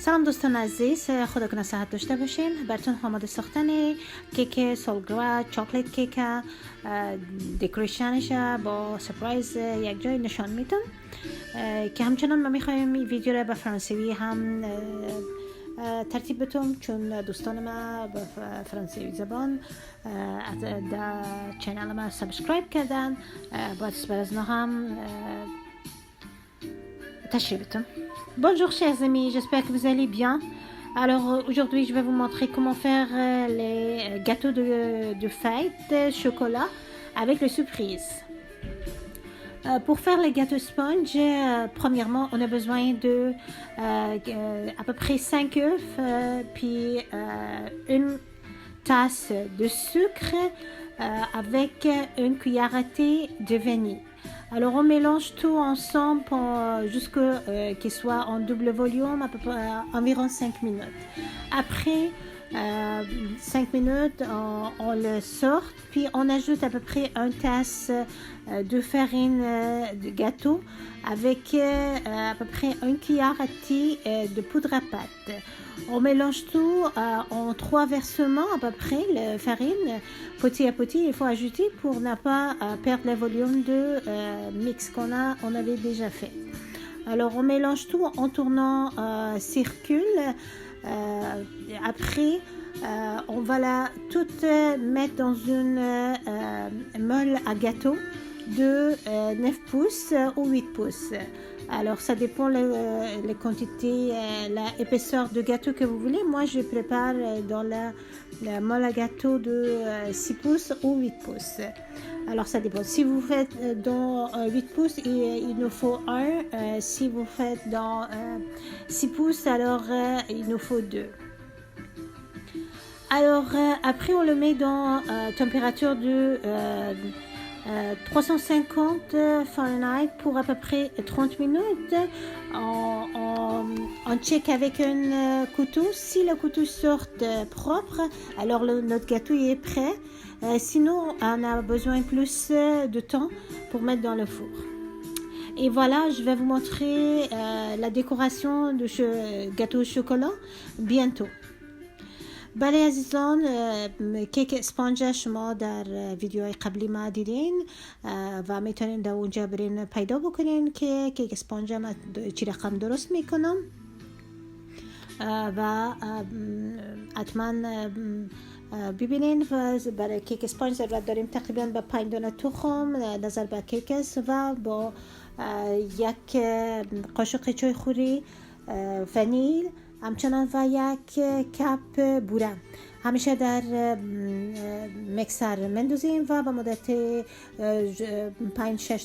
سلام دوستان عزیز، خدا کنه صحت داشته باشین. براتون آماده ساختن کیک سالگرد چاکلیت کیک دکوریشنش با سپرایز یک جای نشان میدم که همچنان ما میخوایم این ویدیو رو به فرانسوی هم ترتیب بدم، چون دوستان ما به فرانسوی زبان در چنل ما سابسکرایب کردن. باید از نه هم Bonjour chers amis, j'espère que vous allez bien. Alors aujourd'hui je vais vous montrer comment faire les gâteaux de fête chocolat avec les surprises. Pour faire les gâteaux sponge, premièrement on a besoin de à peu près 5 œufs, puis une tasse de sucre avec une cuillère à thé de vanille. Alors on mélange tout ensemble jusqu'à qu'il soit en double volume, à peu près environ 5 minutes. Après 5 minutes, on le sort, puis on ajoute à peu près une tasse de farine de gâteau avec à peu près une cuillère à thé de poudre à pâte. On mélange tout en 3 versements à peu près, la farine, petit à petit. Il faut ajouter pour ne pas perdre le volume de mix qu'on avait déjà fait. Alors on mélange tout en tournant circule. Après, on va toute mettre dans une meule à gâteau de 9 pouces ou 8 pouces. Alors ça dépend les quantités, l'épaisseur de gâteau que vous voulez. Moi je prépare dans la molle à gâteau de 6 pouces ou 8 pouces. Alors ça dépend. Si vous faites dans 8 pouces, il nous faut 1. Si vous faites dans 6 pouces, alors il nous faut 2. Alors après on le met dans température de 350 Fahrenheit pour à peu près 30 minutes. On check avec un couteau. Si le couteau sort propre, alors notre gâteau est prêt. Sinon, on a besoin plus de temps pour mettre dans le four. Et voilà, je vais vous montrer la décoration de gâteau au chocolat bientôt. بله عزیزان، کیک اسپانج شما در ویدیوهای قبلی ما دیدین و میتونین در اونجا برین پیدا بکنین که کیک اسپانج ما چی رقم درست میکنم و حتما ببینین. و برای کیک اسپانج ضرورت داریم تقریبا به 5 دانه تخم نظر به کیک است و با 1 قاشق چای خوری ونیل، همچنان و 1 کپ بوره همیشه در مکسر مندازیم و به مدت 5-6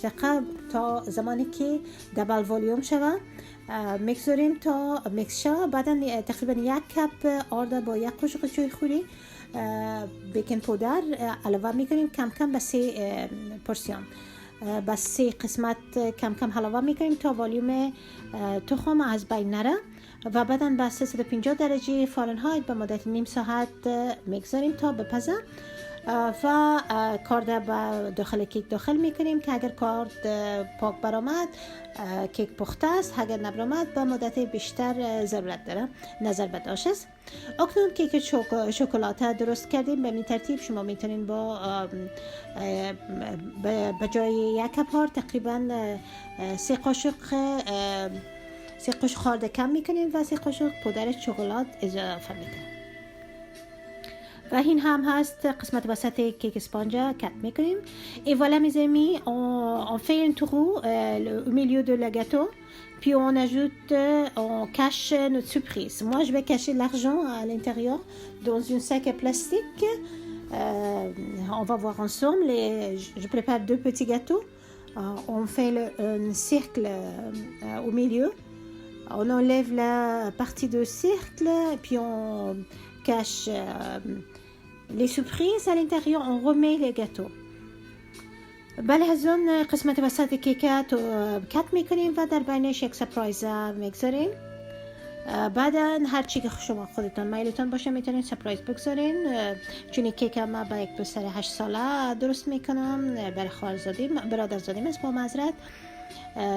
دقیقه تا زمانی که دبل والیوم شود میگذاریم تا میکس شود. بعدا تقریبا 1 کپ آرد با 1 قاشق چای خوری بیکینگ پودر علاوه میکنیم کم کم به 3 پورسیون، به 3 قسمت کم کم علاوه میکنیم تا والیوم تخم از بین نره و بعدا به 350 درجه فارنهایت به مدت نیم ساعت میگذاریم تا بپزه و کارد به داخل کیک داخل میکنیم که اگر کارد پاک برآمد کیک پخته است، اگر نبرآمد به مدت بیشتر ضرورت داره نظر به داشت است. اکنون کیک شکلاته درست کردیم. به این ترتیب شما میتونین با به جای 1 کپ آرد تقریبا 3 قاشق خارد کم میکنیم و 3 قاشق پودر شکلات اضافه میکنیم. و این هم هست قسمت وسط کیک اسپانج کت میکنیم. Et voilà mes amis, on fait un trou au milieu de le gâteau, puis on ajoute, on cache notre surprise. Moi je vais cacher l'argent à l'intérieur dans une sac plastique. On va voir ensemble. Je prépare 2 petits gâteaux. On fait un cercle au milieu. On enlève la partie de cercle, puis on cache les surprises à l'intérieur. On remet les gâteaux. بله از اون قسمت وسط کیکت کت میکنیم و در بینش 1 سپرایز میگذاریم. بعدا هر چی که شما خودتون میلتون باشه میتونین سپرایز بگذارین. چون کیک ما با 1 پسر 8 ساله درست میکنم، برای خواهرزادی برادرزادیم است با معذرت،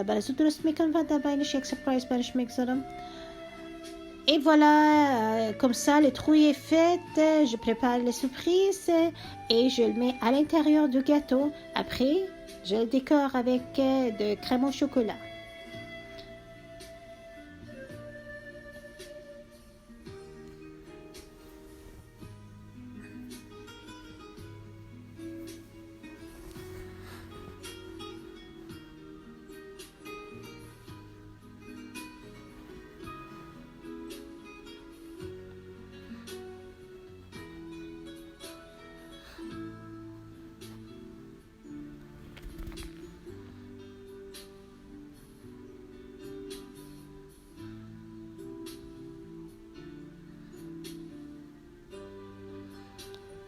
برای زود درست میکنم و در بینش 1 سپرایز برش میگذارم. Et voilà, comme ça, le trou est fait. Je prépare les surprises et je le mets à l'intérieur du gâteau. Après, je le décore avec de crème au chocolat.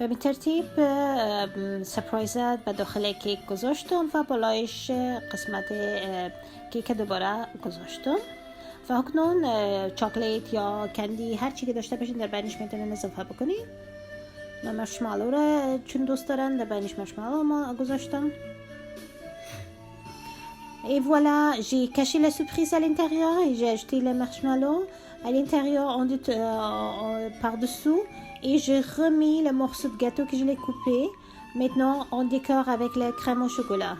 بالترتيب سپرایزات و داخل کیک گذاشتم و بالایش قسمت کیک دوباره گذاشتم و اکنون چاکلیت یا کندی هر چی که داشته باشین در بینش میتونین اضافه بکنین. من مارشمالو را چون دوست دارن در بینش مارشمالو ما گذاشتم. Et voilà, j'ai caché la surprise à l'intérieur et j'ai ajouté les marshmallows à l'intérieur par-dessous et j'ai remis le morceau de gâteau que je l'ai coupé. Maintenant, on décore avec la crème au chocolat.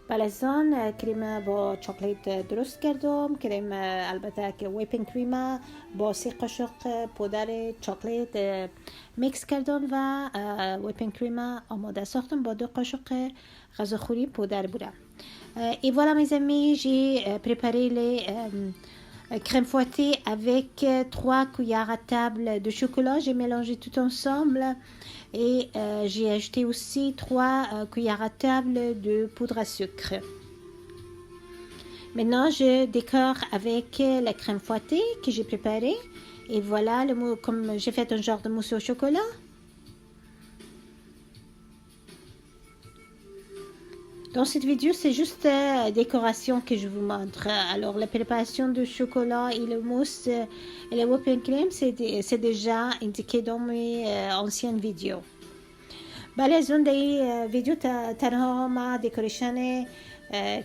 بلزان کریم با چاکلیت درست کردم. کریم البته که ویپینگ کریم با 3 قاشق پودر چاکلیت میکس کردم و ویپینگ کریم آماده ساختم با 2 قاشق غذاخوری پودر بوده. Et voilà mes amis, j'ai préparé les crème fouettée avec 3 cuillères à table de chocolat. J'ai mélangé tout ensemble et j'ai ajouté aussi 3 cuillères à table de poudre à sucre. Maintenant, je décore avec la crème fouettée que j'ai préparée. Et voilà, comme j'ai fait un genre de mousse au chocolat. Dans cette vidéo, c'est juste décoration que je vous montre. Alors, la préparation du chocolat et le mousse et le whipping cream, c'est déjà indiqué dans mes anciennes vidéos. بله از اون در این ویدیو تنها ما دکوریشن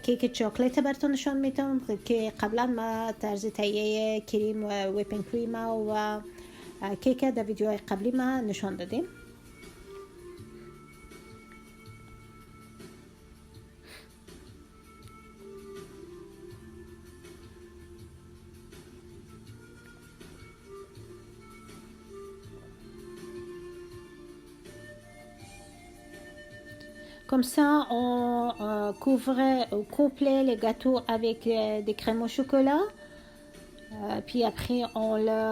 کیک چاکلیت براتون نشان میدم که قبلا ما طرز تهیه کریم و ویپینگ کریم و کیک در ویدیوهای قبلی ما نشان دادیم. Comme ça, on couple les gâteaux avec des crèmes au chocolat. Puis après, on le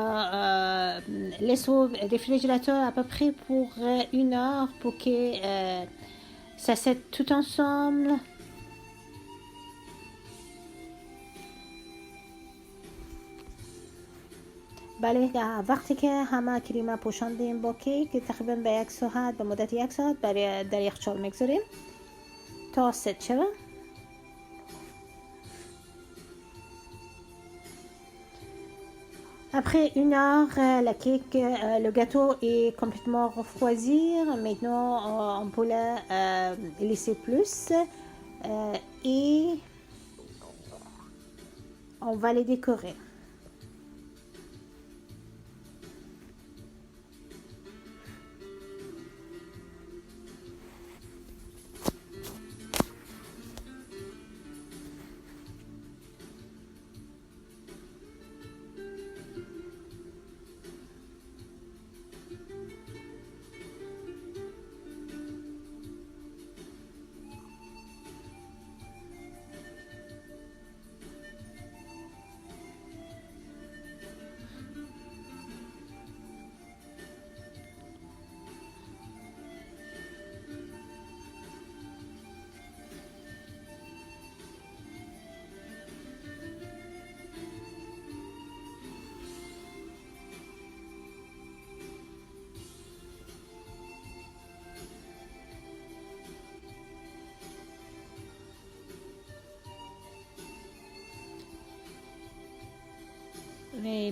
laisse au réfrigérateur à peu près pour 1 heure pour que ça sèche tout ensemble. بله وقتی که همه کریم پوشاندیم با کیک تقریبا به 1 ساعت به مدت 1 ساعت در یخچال میگذاریم تا ست شود. Après 1 heure, le gâteau est complètement refroidi. Maintenant, on peut le laisser plus et on va les décorer.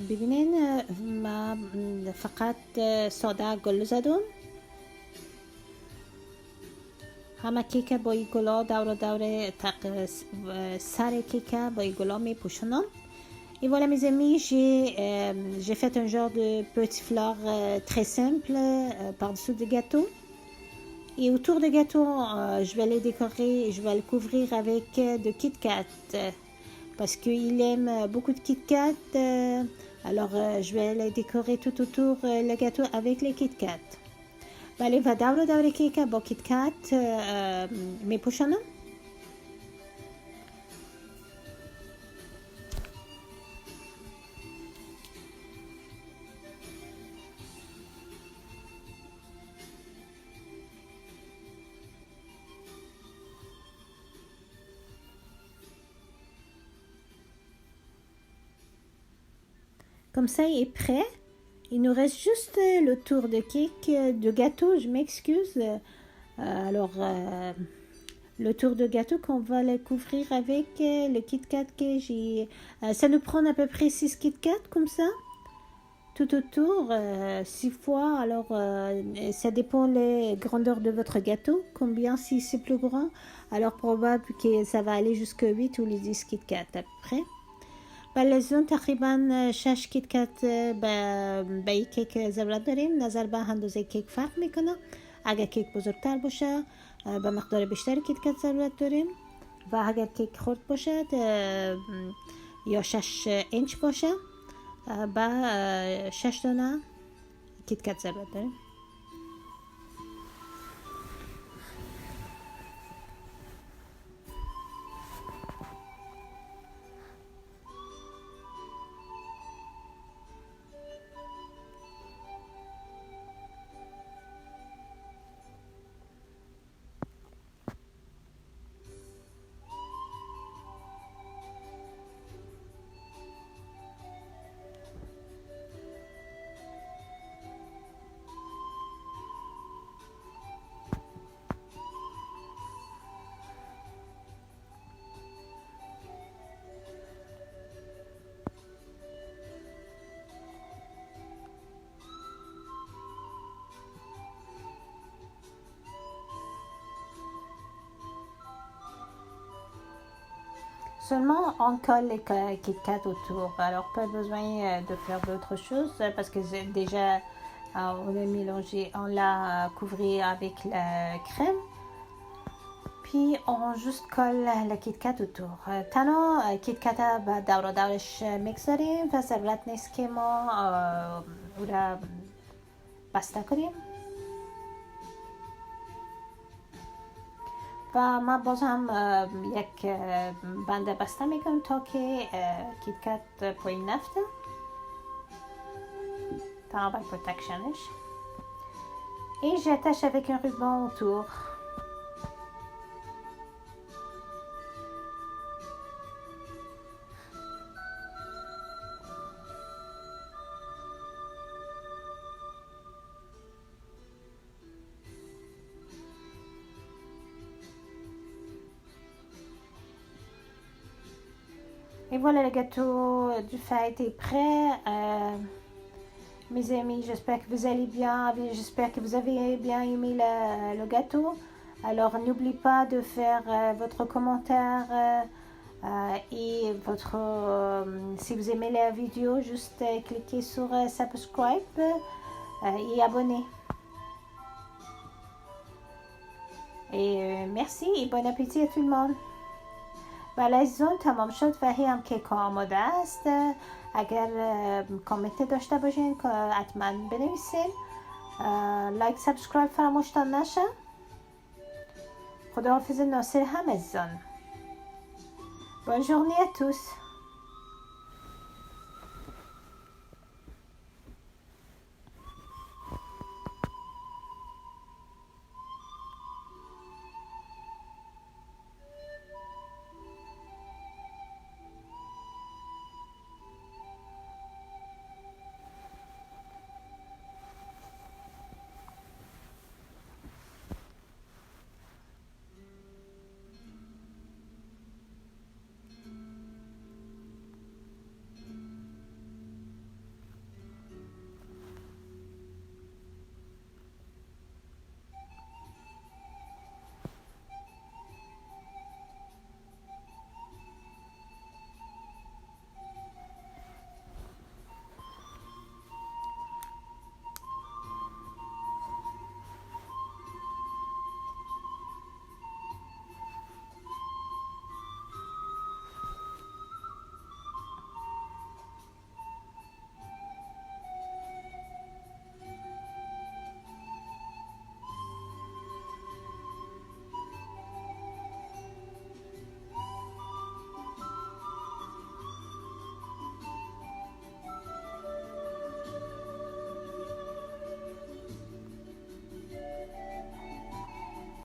ببینین ما فقط ساده گل زدم. همه کیک با این گلا دور سر کیک با این گلا می پوشونم. Et voilà mes amis, j'ai fait un genre de petit fleur très simple par-dessous le gâteau. Et autour du gâteau, je vais les décorer, je vais le couvrir avec de Kit Kat. Parce qu'il aime beaucoup de Kit Kat. Alors je vais les décorer tout autour le gâteau avec les Kit Kat. ولی و دور کیک با کیت کات میپوشانم. Comme ça, il est prêt. Il nous reste juste le tour de cake, de gâteau, je m'excuse. Le tour de gâteau qu'on va le couvrir avec le Kit Kat que j'ai. Ça nous prend à peu près 6 Kit Kat comme ça. Tout autour, 6 fois. Alors, ça dépend les grandeurs de votre gâteau. Combien, si c'est plus grand. Alors, probable que ça va aller jusqu'à 8 ou les 10 Kit Kat à peu près. بلزون تقریبا 6 کیت کات به یک کیک ضرورت داریم. نظر به اندازه کیک فرق میکنه. اگر کیک بزرگتر باشه به مقدار بیشتر کیت کات ضرورت داریم و اگر کیک خرد باشه یا 6 اینچ باشه به 6 دانه کیت کات ضرورت داریم. Seulement on colle les Kit Kat autour, alors pas besoin de faire d'autres choses parce que déjà on l'a mélangé, on l'a couvert avec la crème, puis on juste colle le Kit Kat autour. تنها کیت کات با دورش میگذاریم و ضرورت نیست که ما او را بسته کنیم. و من باز هم یک بنده بسته میکنم تا که کیت کات پایین نفته تا برای پروتکشنش. Et j'attache avec un ruban autour. Et voilà, le gâteau du fête est prêt. Mes amis, j'espère que vous allez bien. J'espère que vous avez bien aimé le gâteau. Alors, n'oubliez pas de faire votre commentaire et si vous aimez la vidéo, juste cliquez sur subscribe et abonnez. Et merci et bon appétit à tout le monde. بلایزون تمام شد و هم کیک آماده است. اگر کامنت داشته باشین که حتما بنویسین. لایک سابسکرایب فراموش نشه. خداحافظ ناصر همزان. Bonne journée à tous.